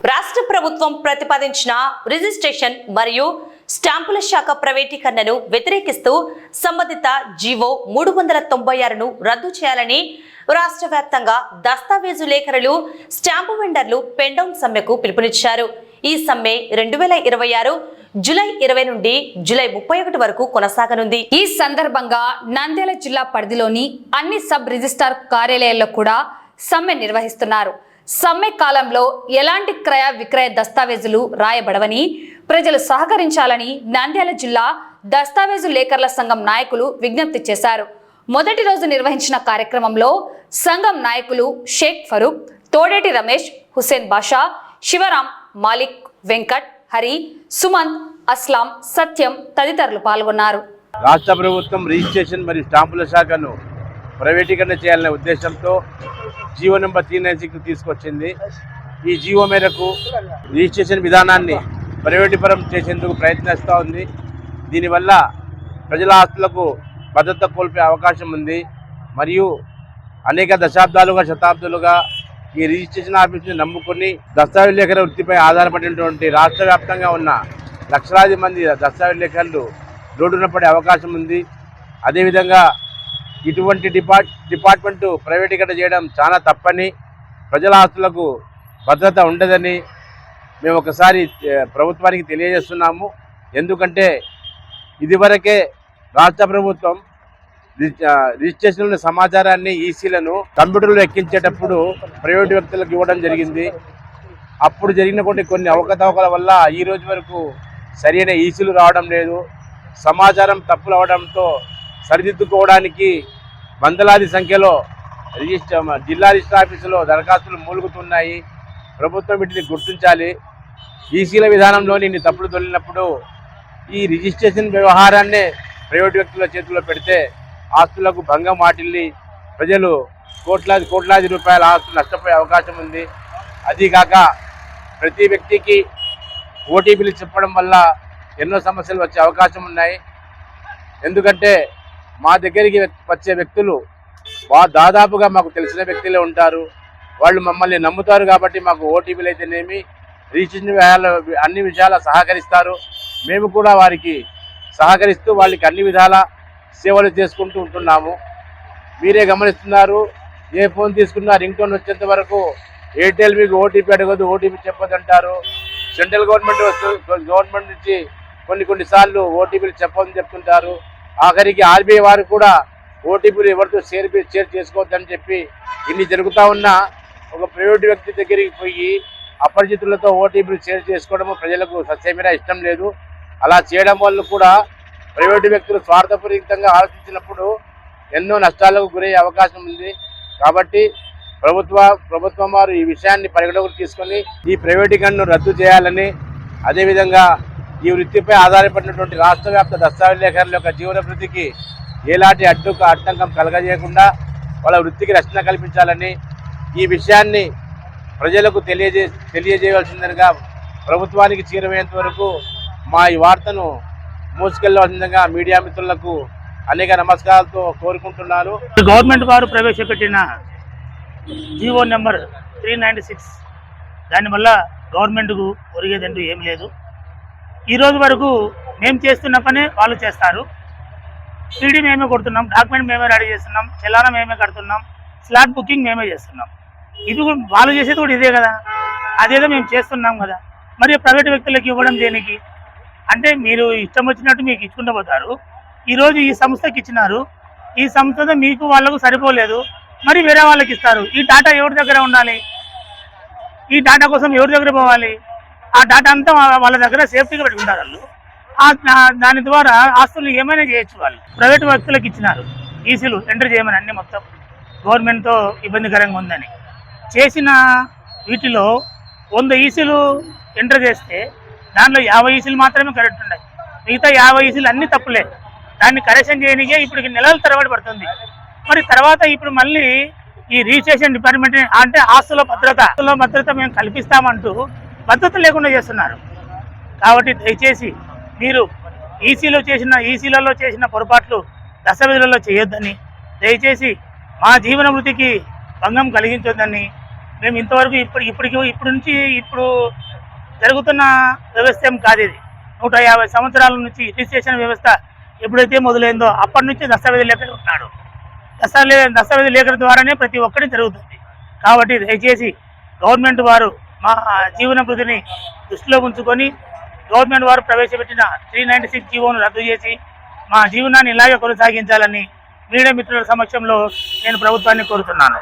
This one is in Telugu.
రాష్ట్ర ప్రభుత్వం ప్రతిపాదించిన రిజిస్ట్రేషన్ మరియు స్టాంపుల శాఖ ప్రైవేటీకరణను వ్యతిరేకిస్తూ సంబంధిత జీవో 396ను రద్దు చేయాలని రాష్ట్ర వ్యాప్తంగా దస్తావేజు లేఖరులు, స్టాంపు వెండర్లు పెండౌన్ సమ్మెకు పిలుపునిచ్చారు. ఈ సమ్మె 2026 జూలై 20 నుండి జూలై 31 వరకు కొనసాగనుంది. ఈ సందర్భంగా నంద్యాల జిల్లా పరిధిలోని అన్ని సబ్ రిజిస్ట్రార్ కార్యాలయాల్లో కూడా సమ్మె నిర్వహిస్తున్నారు. సమ్మె కాలంలో ఎలాంటి క్రయ విక్రయ దస్తావేజులు రాయబడవని ప్రజలు సహకరించాలని నంద్యాల జిల్లా దస్తావేజు లేఖర్ల సంఘం నాయకులు విజ్ఞప్తి చేశారు. మొదటి రోజు నిర్వహించిన కార్యక్రమంలో సంఘం నాయకులు షేక్ ఫరూక్, తోడేటి రమేష్, హుసేన్ బాషా, శివరాం, మాలిక్, వెంకట్, హరి, సుమంత్, అస్లాం, సత్యం తదితరులు పాల్గొన్నారు. రాష్ట్ర ప్రభుత్వం రిజిస్ట్రేషన్ మరియు స్టాంపుల శాఖను ప్రైవేటీకరణ చేయాలనే ఉద్దేశంతో జీవో నెంబర్ 396 తీసుకొచ్చింది. ఈ జీవో మేరకు రిజిస్ట్రేషన్ విధానాన్ని ప్రైవేటీకరణ చేసేందుకు ప్రయత్నిస్తూ ఉంది. దీనివల్ల ప్రజల ఆస్తులకు భద్రత కోల్పోయే అవకాశం ఉంది. మరియు అనేక దశాబ్దాలుగా శతాబ్దాలుగా ఈ రిజిస్ట్రేషన్ ఆఫీస్ని నమ్ముకుని దస్తావేజ్ లేఖల వృత్తిపై ఆధారపడినటువంటి రాష్ట్ర వ్యాప్తంగా ఉన్న లక్షలాది మంది దస్తావేజ్ లేఖలు రోడ్డున పడే అవకాశం ఉంది. అదేవిధంగా ఇటువంటి డిపార్ట్మెంట్ ప్రైవేటీకరణ చేయడం చాలా తప్పని, ప్రజల ఆస్తులకు భద్రత ఉండదని మేము ఒకసారి ప్రభుత్వానికి తెలియజేస్తున్నాము. ఎందుకంటే ఇదివరకే రాష్ట్ర ప్రభుత్వం రిజిస్ట్రేషన్ సమాచారాన్ని ఈసీలను కంప్యూటర్లో ఎక్కించేటప్పుడు ప్రైవేటు వ్యక్తులకు ఇవ్వడం జరిగింది. అప్పుడు జరిగిన కొన్ని అవకతవకల వల్ల ఈ రోజు వరకు సరైన ఈసీలు రావడం లేదు. సమాచారం తప్పులు అవడంతో సరిదిద్దుకోవడానికి వందలాది సంఖ్యలో జిల్లా రిజిస్టర్ ఆఫీసులో దరఖాస్తులు మూలుగుతున్నాయి. ప్రభుత్వం వీటిని గుర్తించాలి. ఈసీల విధానంలోని ఇన్ని తప్పులు తొలిగినప్పుడు ఈ రిజిస్ట్రేషన్ వ్యవహారాన్నే ప్రైవేటు వ్యక్తుల చేతుల్లో పెడితే ఆస్తులకు భంగం వాటిల్లి ప్రజలు కోట్లాది రూపాయల ఆస్తులు నష్టపోయే అవకాశం ఉంది. అదీకాక ప్రతి వ్యక్తికి ఓటీపీలు చెప్పడం వల్ల ఎన్నో సమస్యలు వచ్చే అవకాశం ఉన్నాయి. ఎందుకంటే మా దగ్గరికి వచ్చే వ్యక్తులు దాదాపుగా మాకు తెలిసిన వ్యక్తులే ఉంటారు. వాళ్ళు మమ్మల్ని నమ్ముతారు కాబట్టి మాకు ఓటీపీలు అయితేనేమి, రిజిస్ట్రేషన్ అన్ని విషయాల సహకరిస్తారు. మేము కూడా వారికి సహకరిస్తూ వాళ్ళకి అన్ని విధాల సేవలు చేసుకుంటూ ఉంటున్నాము. మీరే గమనిస్తున్నారు, ఏ ఫోన్ తీసుకున్నా రింగ్ టోన్ వచ్చేంత వరకు ఎయిర్టెల్ మీకు ఓటీపీ అడగదు, ఓటీపీ చెప్పదంటారు. సెంట్రల్ గవర్నమెంట్ నుంచి కొన్నిసార్లు ఓటీపీలు చెప్పదని చెప్తుంటారు. ఆఖరికి ఆర్బీఐ వారు కూడా ఓటీపీలు ఎవరితో షేర్ చేసుకోవద్దని చెప్పి ఇన్ని జరుగుతూ ఉన్నా ఒక ప్రైవేటు వ్యక్తి దగ్గరికి పోయి అపరిచితులతో ఓటీపీలు షేర్ చేసుకోవడము ప్రజలకు సత్యమేనా ఇష్టం లేదు. అలా చేయడం వల్ల కూడా ప్రైవేటు వ్యక్తులు స్వార్థపూరితంగా ఆలోచించినప్పుడు ఎన్నో నష్టాలకు గురయ్యే అవకాశం ఉంది. కాబట్టి ప్రభుత్వం వారు ఈ విషయాన్ని పరిగణలోకి తీసుకొని ఈ ప్రైవేటీకరణను రద్దు చేయాలని, అదేవిధంగా ఈ వృత్తిపై ఆధారపడినటువంటి రాష్ట్ర వ్యాప్త దస్తావేజ్ లేఖరుల యొక్క జీవనభృతికి ఎలాంటి ఆటంకం కలగజేయకుండా వాళ్ళ వృత్తికి రక్షణ కల్పించాలని, ఈ విషయాన్ని ప్రజలకు తెలియజేయవలసిందిగా ప్రభుత్వానికి చేరువయ్యేంత వరకు మా ఈ వార్తను మోసుకెళ్లవలసిందిగా మీడియా మిత్రులకు అనేక నమస్కారాలతో కోరుకుంటున్నాను. గవర్నమెంట్ వారు ప్రవేశపెట్టిన జీవో నెంబర్ 396 దానివల్ల గవర్నమెంట్కు ఒరిగేదంటూ ఏం లేదు. ఈరోజు వరకు మేము చేస్తున్న పని వాళ్ళు చేస్తారు. సీడీ మేమే కొడుతున్నాం, డాక్యుమెంట్ మేమే రెడీ చేస్తున్నాం, చలానా మేమే కడుతున్నాం, స్లాట్ బుకింగ్ మేమే చేస్తున్నాం. ఇది వాళ్ళు చేసేది కూడా ఇదే కదా, అదేదో మేము చేస్తున్నాం కదా. మరి ప్రైవేట్ వ్యక్తులకు ఇవ్వడం దేనికి అంటే మీరు ఇష్టం వచ్చినట్టు మీకు ఇచ్చుకుంటూ పోతారు. ఈరోజు ఈ సంస్థకి ఇచ్చినారు, ఈ సంస్థతో మీకు వాళ్ళకు సరిపోలేదు, మరి వేరే వాళ్ళకి ఇస్తారు. ఈ డాటా ఎవరి దగ్గర ఉండాలి? ఈ డాటా కోసం ఎవరి దగ్గర పోవాలి? ఆ డాటా అంతా వాళ్ళ దగ్గర సేఫ్టీగా పెట్టుకుంటారు వాళ్ళు. దాని ద్వారా ఆస్తులు ఏమైనా చేయొచ్చు. వాళ్ళు ప్రైవేట్ వ్యక్తులకు ఇచ్చినారు ఈసీలు ఎంటర్ చేయమని, అన్ని మొత్తం గవర్నమెంట్తో ఇబ్బందికరంగా ఉందని చేసిన వీటిలో 100 ఈసీలు ఎంటర్ చేస్తే దాంట్లో 50 ఈసీలు మాత్రమే కరెక్ట్ ఉన్నాయి. మిగతా 50 ఈసీలు అన్ని తప్పులే. దాన్ని కరెక్షన్ చేయడానికే ఇప్పటికి నెలల తరబడి పడుతుంది. మరి తర్వాత ఇప్పుడు మళ్ళీ ఈ రిజిస్ట్రేషన్ డిపార్ట్మెంట్ అంటే ఆస్తుల భద్రత మేము కల్పిస్తామంటూ భద్రత లేకుండా చేస్తున్నారు. కాబట్టి దయచేసి మీరు ఈసీలలో చేసిన పొరపాట్లు దస్తావేజులలో చేయొద్దని, దయచేసి మా జీవన వృత్తికి భంగం కలిగించొద్దని మేము ఇంతవరకు ఇప్పుడు నుంచి జరుగుతున్న వ్యవస్థ ఏం కాదు ఇది. 150 సంవత్సరాల నుంచి రిజిస్ట్రేషన్ వ్యవస్థ ఎప్పుడైతే మొదలైందో అప్పటి నుంచి దస్తావేజీ లేఖలు ఉన్నాడు. దస్తావేజీ లేఖల ద్వారానే ప్రతి ఒక్కటి జరుగుతుంది. కాబట్టి దయచేసి గవర్నమెంట్ వారు మా జీవన భృతిని దృష్టిలో ఉంచుకొని గవర్నమెంట్ వారు ప్రవేశపెట్టిన 396 జీవోను రద్దు చేసి మా జీవనాన్ని ఇలాగే కొనసాగించాలని మీడియా మిత్రుల సమక్షంలో నేను ప్రభుత్వాన్ని కోరుతున్నాను.